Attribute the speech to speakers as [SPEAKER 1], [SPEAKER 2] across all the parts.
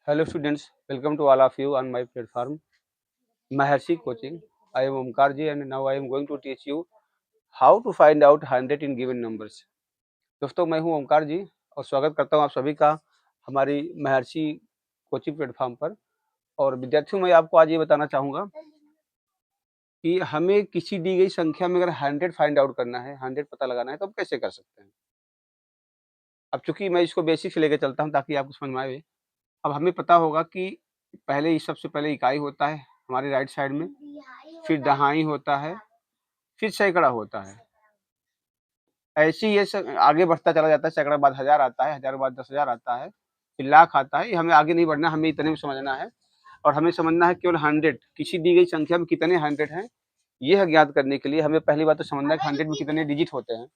[SPEAKER 1] Hello students, welcome to all of you on my platform Maharshi Coaching. I am Omkar ji and now I am going to teach you how to find out 100 in given numbers. दोस्तों मैं हूं ओमकार जी और स्वागत करता हूं आप सभी का हमारी महर्षि कोचिंग प्लेटफॉर्म पर। और विद्यार्थियों मैं आपको आज ये बताना चाहूँगा कि हमें किसी दी गई संख्या में अगर 100 फाइंड आउट करना है, 100 पता लगाना है तो हम कैसे कर सकते हैं। अब चूँकि मैं इसको बेसिक से लेके चलता हूँ ताकि आपको समझ में आए। अब हमें पता होगा कि पहले सबसे पहले इकाई होता है हमारे राइट साइड में, फिर दहाई होता है, फिर सैकड़ा होता है। ऐसे ही ये आगे बढ़ता चला जाता है। सैकड़ा के बाद 1000 आता है, 1000 के बाद 10,000 आता है, फिर लाख आता है। ये हमें आगे नहीं बढ़ना, हमें इतने में समझना है और हमें समझना है केवल 100 किसी दी गई संख्या में कितने 100 हैं। यह ज्ञात करने के लिए हमें पहली बात तो समझना है कि 100 में कितने डिजिट होते हैं,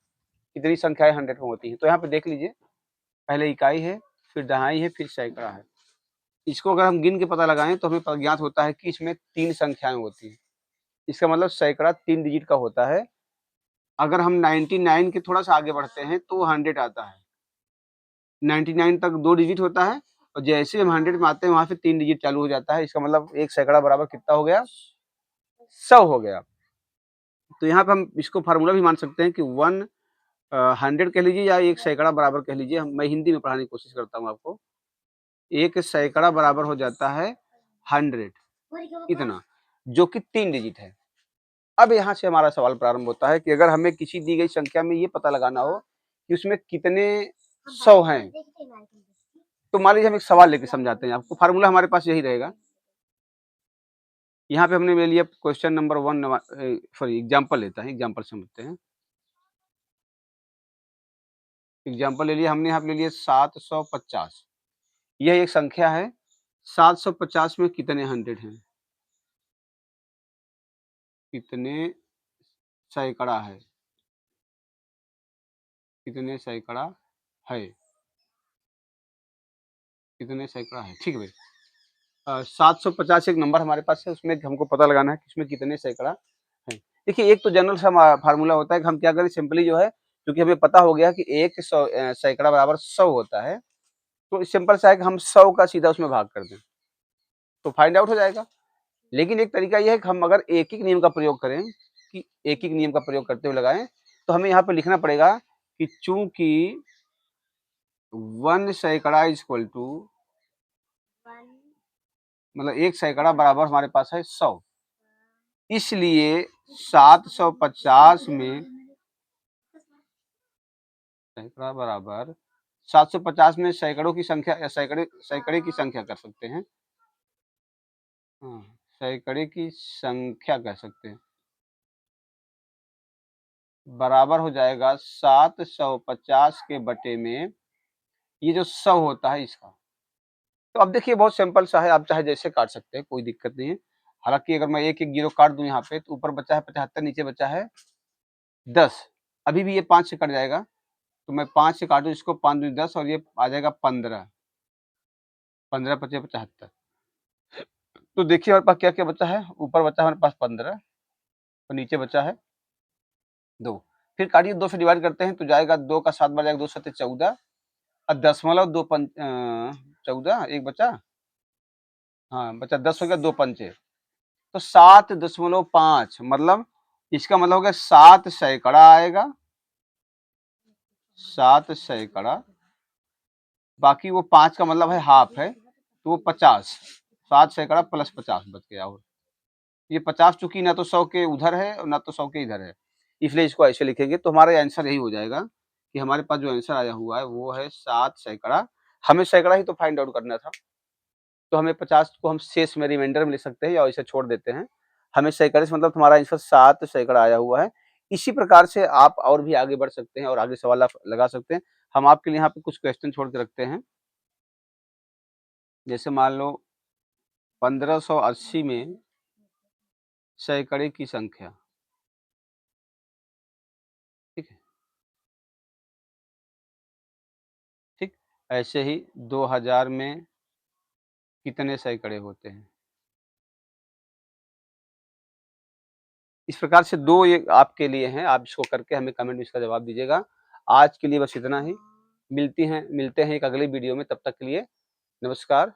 [SPEAKER 1] कितनी संख्याएं 100 में होती हैं। तो यहाँ पे देख लीजिए, पहले इकाई है, फिर दहाई है, फिर सैकड़ा है। इसको अगर हम गिन के पता लगाएं तो हमें ज्ञात होता है कि इसमें 3 संख्याएं होती हैं। इसका मतलब सैकड़ा 3 डिजिट का होता है। अगर हम 99 के थोड़ा सा आगे बढ़ते हैं तो 100 आता है। 99 तक 2 डिजिट होता है और जैसे हम 100 में आते हैं वहां से 3 डिजिट चालू हो जाता है। इसका मतलब एक सैकड़ा बराबर कितना हो गया, 100 हो गया। तो यहाँ पे हम इसको फार्मूला भी मान सकते हैं कि 100 कह लीजिए या एक सैकड़ा बराबर कह लीजिए। मैं हिंदी में पढ़ाने की कोशिश करता हूँ आपको। एक सैकड़ा बराबर हो जाता है 100, इतना, जो कि 3 डिजिट है। अब यहाँ से हमारा सवाल प्रारंभ होता है कि अगर हमें किसी दी गई संख्या में ये पता लगाना हो कि उसमें कितने 100 हैं, तो मान लीजिए हम एक सवाल लेके समझाते हैं आपको। फार्मूला हमारे पास यही रहेगा। यहाँ पे हमने ले लिया क्वेश्चन नंबर 1, सॉरी एग्जाम्पल लेता है, एग्जाम्पल समझते हैं। एग्जाम्पल ले लिया हमने, यहाँ पे ले लिया 750। यह एक संख्या है। 750 में कितने 100 हैं, कितने सैकड़ा है, कितने सैकड़ा है, कितने सैकड़ा है। ठीक है भाई। 750 एक नंबर हमारे पास है, उसमें हमको पता लगाना है कि इसमें कितने सैकड़ा है। देखिए, एक तो जनरल सा फार्मूला होता है कि हम क्या करें, सिंपली जो है, क्योंकि हमें पता हो गया कि एक सैकड़ा बराबर 100 होता है, तो सिंपल सा है कि हम 100 का सीधा उसमें भाग कर दें तो फाइंड आउट हो जाएगा। लेकिन एक तरीका यह है कि हम अगर एक ही नियम का प्रयोग करें, कि एक ही नियम का प्रयोग करते हुए लगाएं, तो हमें यहाँ पे लिखना पड़ेगा कि चूंकि 1 सैकड़ा इक्वल टू, मतलब एक सैकड़ा बराबर हमारे पास है 100, इसलिए 750 में सैकड़ा बराबर 750 में सैकड़ों की संख्या या सैकड़े की संख्या कर सकते हैं। हाँ, सैकड़े की संख्या कह सकते हैं, बराबर हो जाएगा 750 के बटे में ये जो 100 होता है इसका। तो अब देखिए, बहुत सिंपल सा है, आप चाहे जैसे काट सकते हैं, कोई दिक्कत नहीं है। हालांकि अगर मैं एक एक जीरो काट दूं यहाँ पे, तो ऊपर बचा है 75, नीचे बचा है 10। अभी भी ये 5 से कट जाएगा, तो मैं 5 से काटूं इसको, 5 दूनी 10 और ये आ जाएगा 15, 15 पचे 75। तो देखिए हमारे पास क्या क्या बचा है, ऊपर बचा है हमारे पास 15 और नीचे बचा है 2। फिर काटिए, 2 से डिवाइड करते हैं तो जाएगा 2 का 7 बार जाएगा, 2 7 14 और 14, एक बचा, हाँ बचा 10 हो गया, 2 पंचे, तो 7.5, मतलब इसका मतलब हो गया 7 सैकड़ा आएगा, 7 सैकड़ा। बाकी वो 5 का मतलब है हाफ है, तो वो 50, 7 सैकड़ा प्लस 50 बच गया। और ये 50 चूंकि ना तो 100 के उधर है और ना तो 100 के इधर है, इसलिए इसको ऐसे लिखेंगे। तो हमारा आंसर यही हो जाएगा कि हमारे पास जो आंसर आया हुआ है वो है 7 सैकड़ा। हमें सैकड़ा ही तो फाइंड आउट करना था, तो हमें 50 को हम शेष में रिमाइंडर में लिख सकते हैं या इसे छोड़ देते हैं। हमें सैकड़े से मतलब हमारा आंसर 7 सैकड़ा आया हुआ है। इसी प्रकार से आप और भी आगे बढ़ सकते हैं और आगे सवाल आप लगा सकते हैं। हम आपके लिए यहाँ पे कुछ क्वेश्चन छोड़ के रखते हैं। जैसे मान लो 1580 में सैकड़े की संख्या, ठीक है, ठीक। ऐसे ही 2000 में कितने सैकड़े होते हैं। इस प्रकार से 2 ये आपके लिए हैं, आप इसको करके हमें कमेंट में इसका जवाब दीजिएगा। आज के लिए बस इतना ही। मिलते हैं एक अगले वीडियो में, तब तक के लिए नमस्कार।